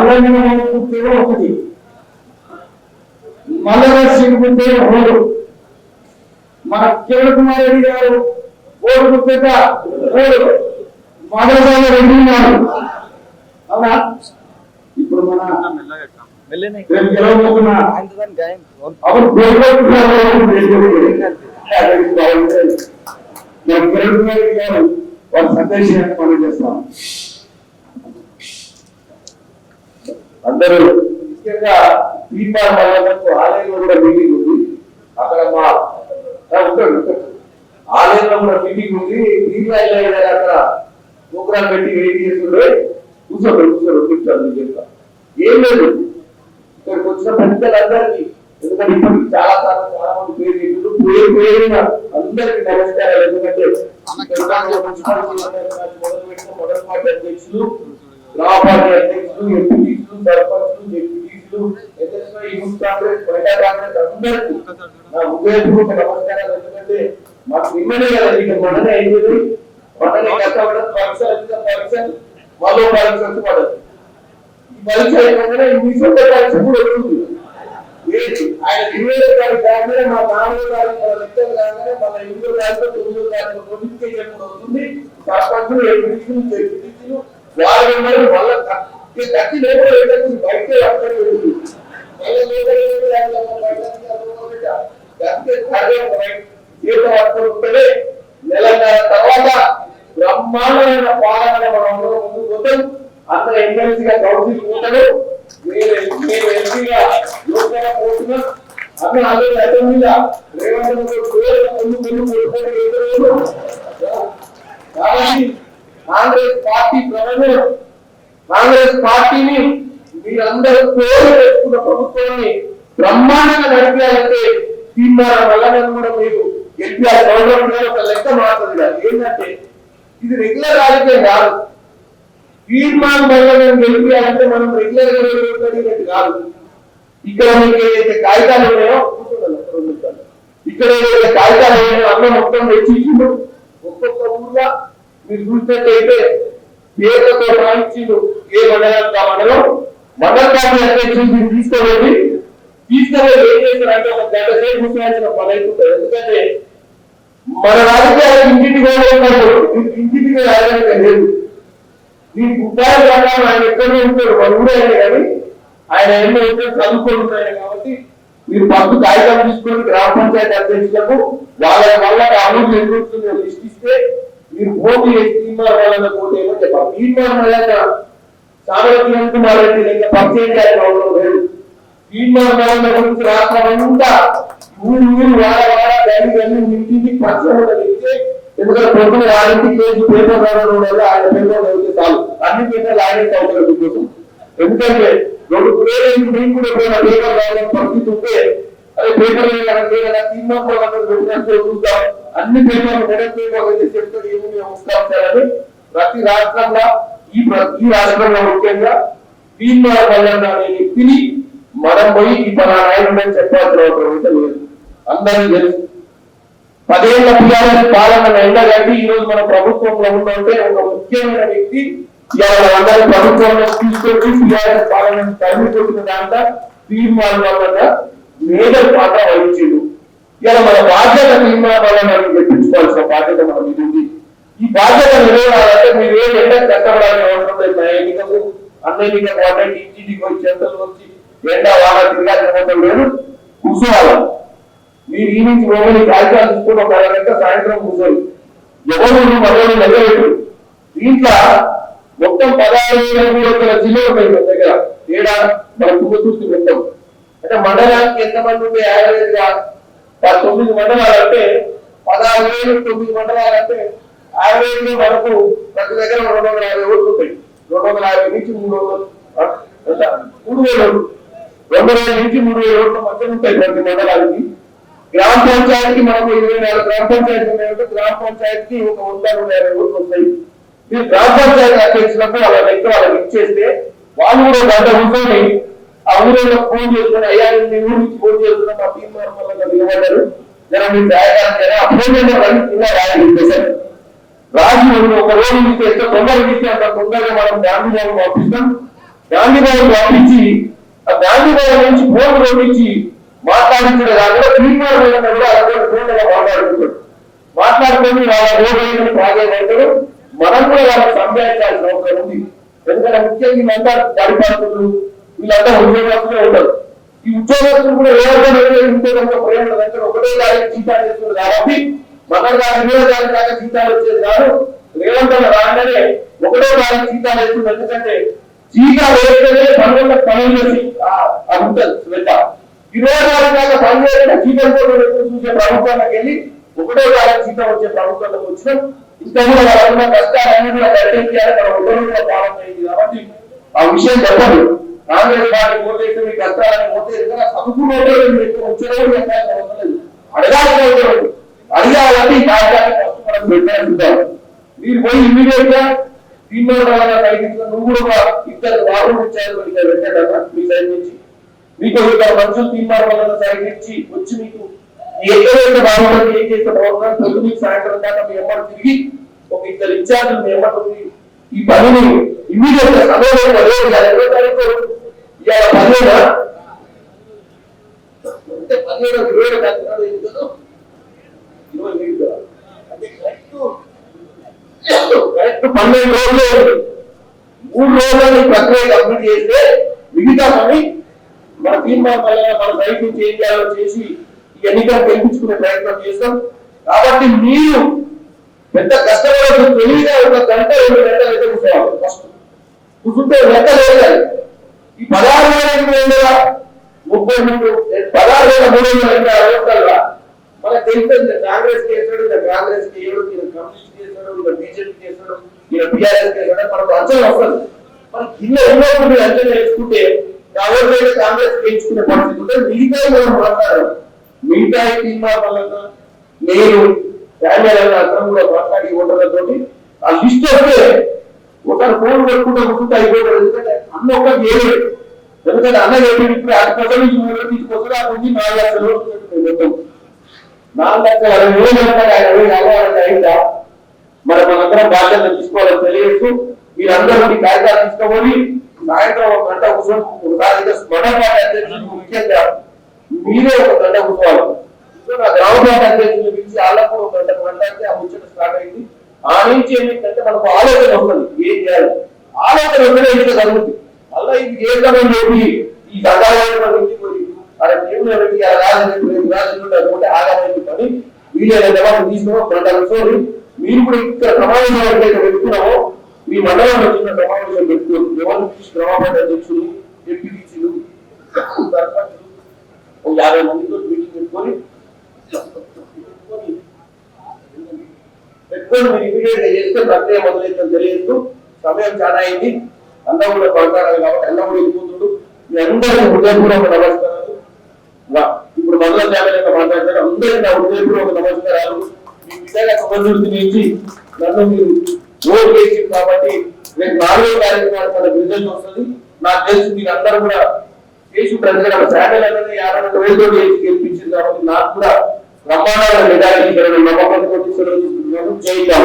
మల్లన్న పుట్టే ఒకటి, మల్లన్న సింగ్ పుట్టే మూడు, మన కిరణ్ కుమార్ రెడ్డి గారు ఓటు పుట్టేట మూడు, మదనసాగర్ రెడ్డి ఉన్నారు. అవునా? ఇప్పుడు మన సందేశాన్ని మనం చేస్తాం. అందరూ ముఖ్యంగా తీర్మానం ఆలయంలో కూడా మీటింగ్ ఉంది. అక్కడ మా ఆలయంలో కూడా మీటింగ్ ఉంది. తీర్మానం అక్కడ ప్రోగ్రాం పెట్టి వెయిట్ చేస్తుండే కూర్చోండి చెప్తా. ఏం లేదు, ఇక్కడికి వచ్చిన పెద్దలందరికీ, ఎందుకంటే ఇప్పటికి చాలా మంది పేరు పేరు అందరికీ నమస్కారాలు. ఎందుకంటే మొదటి పార్టీ అధ్యక్షులు, గ్రామ పార్టీ అధ్యక్షులు, ఎంపీటీసీలు, సర్పంచ్లు, జెడ్పీటీసీలు, ఎస్ఎస్ఐ, యూత్ కాంగ్రెస్, మహిళా కాంగ్రెస్ అందరికీ నా హృదయపూర్వక నమస్కారాలు. ఎందుకంటే మాకు నిమ్మనే కదా, ఇక మననే అయింది, మననే కష్టపడదు. పరీక్ష వాళ్ళు పరీక్ష పడదు. ఈ పరీక్ష అయిపోయినా ఈ సొంత పరీక్ష కూడా వస్తుంది. ఆయన 20 తారీఖు కాగానే, మా 4వ తారీఖు లెక్కలు కాగానే, మన 8వ తారీఖు 9వ తారీఖు నోటిఫికేషన్ కూడా వస్తుంది. సర్పంచులు, ఎంపీటీసీలు, జెడ్పీటీసీలు వాళ్ళు మళ్ళీ కట్టి లేకుండా బయట నెలన్నర తర్వాత బ్రహ్మాండమైన పాలన మనం ముందుకు పోతాం. అంత ఎమ్మెల్సీగా కౌన్సిల్ పోతాడు, నేను ఎంపీగా లోక్సభ పోతున్నా. అన్న అందరూ అసెంబ్లీగా రేవంత్ కాబట్టి కాంగ్రెస్ పార్టీ ప్రజలు, కాంగ్రెస్ పార్టీని మీరందరూ పేరు పెట్టుకున్న ప్రభుత్వాన్ని బ్రహ్మాండంగా నడిపేయాలంటే తీర్మానం వల్ల కూడా మీరు గెలిపారు. గవర్నమెంట్ ఒక లెక్క మారుతుంది కాదు. ఏంటంటే ఇది రెగ్యులర్ రాజకీయం కాదు. తీర్మానం వల్ల మేము గెలిపాలంటే మనం రెగ్యులర్ గా కాదు. ఇక్కడ మీకు ఏదైతే కాగితాలు ఉన్నాయో, ఇక్కడ ఏదైతే కాగితాలు ఉన్నాయో అన్న మొత్తం తెచ్చిండు. ఒక్కొక్క ఊర్లో మీరు చూసినట్టయితే పేర్లతో రాయించిండు. ఏ మండలం మండలం పార్టీ అధ్యక్షులు తీసుకోవాలి. తీసుకుని ఏం చేస్తారంటే ఒక గంట సేపు కూర్చోవాల్సిన పని అవుతుంది. ఎందుకంటే మన రాజకీయాలు ఇంటికి ఇంటికి రాజకీయం లేదు. ఈ ఉపాధి ప్రకారం ఆయన ఎక్కడో ఉంటాడు, మన ఊరైనా కానీ ఆయన ఎన్నో చదువుకుంటున్నాయి. కాబట్టి మీరు ఫస్ట్ కాగితం తీసుకొని గ్రామ పంచాయతీ అధ్యక్షులకు వాళ్ళ అమలు ఎదురుస్తుందో లిస్ట్ ఇస్తే మీరు పోటీ తీర్మానం పోటీ ఏమో చెప్పాలి. తీర్మానం సామర్థ్యం కుమార్ రెడ్డి లెక్క పరిచయం చేయాలి లేదు. తీర్మానం గురించి రాష్ట్రమంతా ఊరు వాడ గల్లి ఇంటికి పరిచయం ఇస్తే, ఎందుకంటే పొద్దున ఆయనకి కేసు పేపర్ రావడం వల్ల ఆయన పేపర్ అయితే చాలు, అన్ని పేపర్లు ఆయన అవుతారు కోసం. ఎందుకంటే 2 పేర్లు మేము కూడా ఎప్పుడైనా పేపర్ రావడం పరిస్థితి ఉంటే అదే పేపర్ తీర్మానం చూద్దాం, అన్ని పేపర్లు మెడల్ పేపర్ అయితే చెప్తారు ఏమి వస్తారని ప్రతి రాష్ట్రంలో ఈ రాష్ట్రంలో ముఖ్యంగా తీర్మానం వల్ల అనే వ్యక్తిని మనం పోయి ఇప్పుడు ఆ నాయకుడు చెప్పాల్సిన అవసరం అయితే లేదు. అందరికీ తెలుసు. 10 ఏళ్ల టీఆర్ఎస్ పాలన ఎండగండి ఈ రోజు మన ప్రభుత్వంలో ఉందంటే ఒక ముఖ్యమైన వ్యక్తి ఇవాళ అందరి ప్రభుత్వంలో తీసుకొచ్చి టీఆర్ఎస్ పాలన తరిమికొట్టిన దాంట్లో తీర్మానం వల్ల మేజర్ పాత్ర వహించిండు. ఇలా మన బాధ్యత తీర్మానం వల్ల మనం తెప్పించుకోవాల్సిన బాధ్యత మన మీద ఉంది. ఈ బాధ్యత నిర్వహించాలంటే మీరు ఏ ఎండ కష్టపడాలని అవసరం లేదు. ఎన్నికకు అన్నిటికీ గవర్నమెంట్ ఇంటికి వచ్చి ఎంతలు వచ్చి ఎండ వాడ తిరగాల్సిన అవసరం లేదు. కూర్చోవాలి. మీరు ఈ నుంచి రోజు కాగితాలు తీసుకుని ఒక అరగంట సాయంత్రం కూర్చోరు. ఎవరు మరొకరు నెలవేరు. దీంట్లో మొత్తం 16,300 జిల్లాలు ఉంటాయి మన దగ్గర. ఏడా మన తుంగతుర్తి మొత్తం అంటే మండలానికి ఎంతమంది ఉంటే యావరేజ్ గా 9 మండలాలు అంటే 16,009 మండలాలు అంటే యావరేజ్ గా మనకు ప్రతి దగ్గర 250 ఓట్లు ఉంటాయి. 250 నుంచి 300 3,000 200 నుంచి 3,000 ఓట్ల మధ్య ఉంటాయి ప్రతి మండలానికి. గ్రామ పంచాయతీకి మనకు 24 గ్రామ పంచాయతీ ఉన్నాయంటే గ్రామ పంచాయతీకి ఒక 150 ఓట్లు వస్తాయి. మీరు గ్రామ పంచాయతీ అధ్యక్షులకు వాళ్ళ లెక్క వాళ్ళకి ఇచ్చేస్తే వాళ్ళు కూడా గంట కూర్చొని ఆ ఊరిలో ఫోన్ చేసుకుని అయ్యా మీ ఊరి నుంచి ఫోన్ చేస్తున్నా మా తీర్మానం వల్ల నిలబడ్డారు జనం మీరు రాయడానికి ఆ ఫోన్ రాయాలి. రాజు ఒక రోజు ఇస్తే ఎంత తొందరగా ఇస్తే అంత తొందరగా మనం గాంధీజీ పంపిస్తాం. గాంధీ భవన్ పంపించి ఆ గాంధీ భవన్ నుంచి ఫోన్ పంపించి మాట్లాడించడం కాకుండా తీర్మానం కూడా అక్కడ ఫోన్లో మాట్లాడుకొని వాళ్ళ రోడ్డు ప్రాధాన్యతలు మనం కూడా వాళ్ళకి సంపాదించాల్సిన అవసరం ఉంది. ఎందుకంటే ముఖ్యంగా వీళ్ళంతా పరిపాలకులు వీళ్ళంతా ఉద్యోగస్తులే ఉంటారు. ఈ ఉద్యోగస్తులు కూడా ఎవరికైనా ప్రేమ దగ్గర ఒకటే దానికి జీతాలు చేస్తుంది కాబట్టి మన దాని జీతాలు వచ్చేది కాదు. రేవంత్ రాగానే ఒకటో దానికి జీతాలు వేస్తుంది. ఎందుకంటే జీతాలు వేస్తేనే పనులకు పనులు చేసి అది ఉంటుంది శ్రద్ధ. 20 దాకా పని చేయకుండా జీతం కూడా చూసే ప్రభుత్వానికి వెళ్ళి ఒకటో దానికి జీతం వచ్చే ప్రభుత్వానికి వచ్చినాం. ఇంకా కూడా వాళ్ళ కష్టాలన్నీ కూడా కట్టించాలి. మన ఉద్యోగంలో పాలన అయింది కాబట్టి ఆ విషయం చెప్పదు. కాంగ్రెస్ పార్టీ ఓటేస్తే మీ కష్టాలని ఓటేది కదా చదువుకునే వచ్చేది అడగాలి అడిగాలంటే ఈ కార్యాలయం మనం పెట్టాలి. మీరు పోయి ఇమీడియట్ గా తీర్మానం కలిగించిన నువ్వు కూడా ఇద్దరు వారు ఇచ్చారు పెట్టాడన్నా మీ సైడ్ నుంచి మీకు ఇద్దరు మనుషులు తీర్మానం సైడ్ నుంచి వచ్చి మీకు ఎక్కడైతే బాగుంటుంది ఏం చేస్తే బాగుంటుంది తెలుగు మీకు సాయంత్రం దాకా మీ ఎమ్మడి తిరిగి ఒక ఇద్దరు ఇన్ఛార్జ్ మీ ఎమ్మడి ఈ పనిని ఇమీడియట్ గా సమయంలో 20 తారీఖు ఇవాళ 17 అంటే 17 20 కరెక్ట్ 12 రోజులు 3 రోజులు ప్రక్రియ కంప్లీట్ చేస్తే మిగతా పని మన తీర్మానం మన సైట్ నుంచి ఏం చేయాలో చేసి ఈ ఎన్నికలు గెలిపించుకునే ప్రయత్నం చేస్తాం. కాబట్టి మీరు పెద్ద కష్టపడదు తెలివిగా 1 గంట 2 గంటలు అయితే కూర్చోవాలి. ఫస్ట్ కూర్చుంటే లెక్క లేదు. ఈ 16,363 16,360 మనకు తెలిసింది. కాంగ్రెస్ చేస్తాడు, కాంగ్రెస్ చేయడు, కమ్యూనిస్ట్ చేస్తాడు, బీజేపీ చేస్తాడు, టీఆర్ఎస్ చేస్తాడు, మనకు అంచనా వస్తుంది. మనకి కింద ఎన్నో అంచనా వేసుకుంటే ఎవరికైతే కాంగ్రెస్ పెంచుకునే పరిస్థితి ఉంటే మిగతా మనం మాట్లాడాలి. మిగతా తీర్మానాలన్నా నేను ధాన్యాలన్నా అతను కూడా మాట్లాడి ఓటర్లతో ఆ లిస్ట్ వస్తే ఒకరు ఫోన్ పెట్టుకుంటే కూర్చుంటే అయిపోతారు. ఎందుకంటే అన్న ఒక చేయలేదు. ఎందుకంటే అన్న ఇప్పుడు 10% నుంచి 3 తీసుకొస్తారు. ఆ నుంచి 4 లక్షలు మొత్తం 4,60,000 అయిందా మరి మనందరం బాధ్యత తీసుకోవాలని తెలియజేస్తూ మీరందరూ ఈ కార్యక్రమం తీసుకోవాలి. సాయంత్రం 1 గంట కూర్చొని ఒకసారి స్మరణ పార్టీ అధ్యక్షులు ముఖ్యంగా మీరే 1 గంట కూర్చోవాలి. గ్రామ పార్టీ అధ్యక్షులు పిలిచి వాళ్ళకు 1 గంట అంటే ఆ ముచ్చట స్టార్ట్ అయింది. ఆ నుంచి ఏంటంటే మనకు ఆలోచన వస్తుంది ఏం చేయాలి. ఆలోచన వస్తేనే ఇంకా జరుగుతుంది. మళ్ళీ ఇది చేద్దామని చెప్పి ఈ సంఘాలను నుంచి పోయి అలా దేవుడు పెట్టి రాజుంటే ఆగాలని పని వీడియో తీసుకో 1 గంట కూర్చొని మీరు కూడా ఇక్కడ సమావేశం పెట్టుకున్నామో మీ మండలంలో చిన్న సమావేశం పెట్టుకోరు. ఎవరు గ్రామపార్టీ అధ్యక్షులు, ఎంపీటీసీలు, సర్పంచులు 50 మందితో మీటింగ్ పెట్టుకొని మీరు ఇమీడియట్ గా చేస్తే ప్రక్రియ మొదలైందని తెలియజేస్తూ సమయం చాలా అయింది. అన్నం కూడా కొనసాగాలి కాబట్టి అన్నం కూడా వెళ్ళిపోతుండు. మీ అందరికీ హృదయపూర్వక నమస్కారాలు. ఇప్పుడు మండల ఫ్యామిలీగా మాట్లాడతారు. అందరికీ నా హృదయపూర్వక నమస్కారాలు. మీ విధంగా సంబంధించి నుంచి నన్ను మీరు ఓటు వేసింది కాబట్టి రేపు 4వ తారీఖు మనకు రిజల్ట్ వస్తుంది. నాకు తెలిసి మీరు అందరూ కూడా చేసి ప్రజలు శాఖలు అనేది 52,000 వేసి గెలిపించింది కాబట్టి నాకు కూడా బ్రహ్మాండమైన మెజారిటీ నమ్మకంతో చేద్దాం.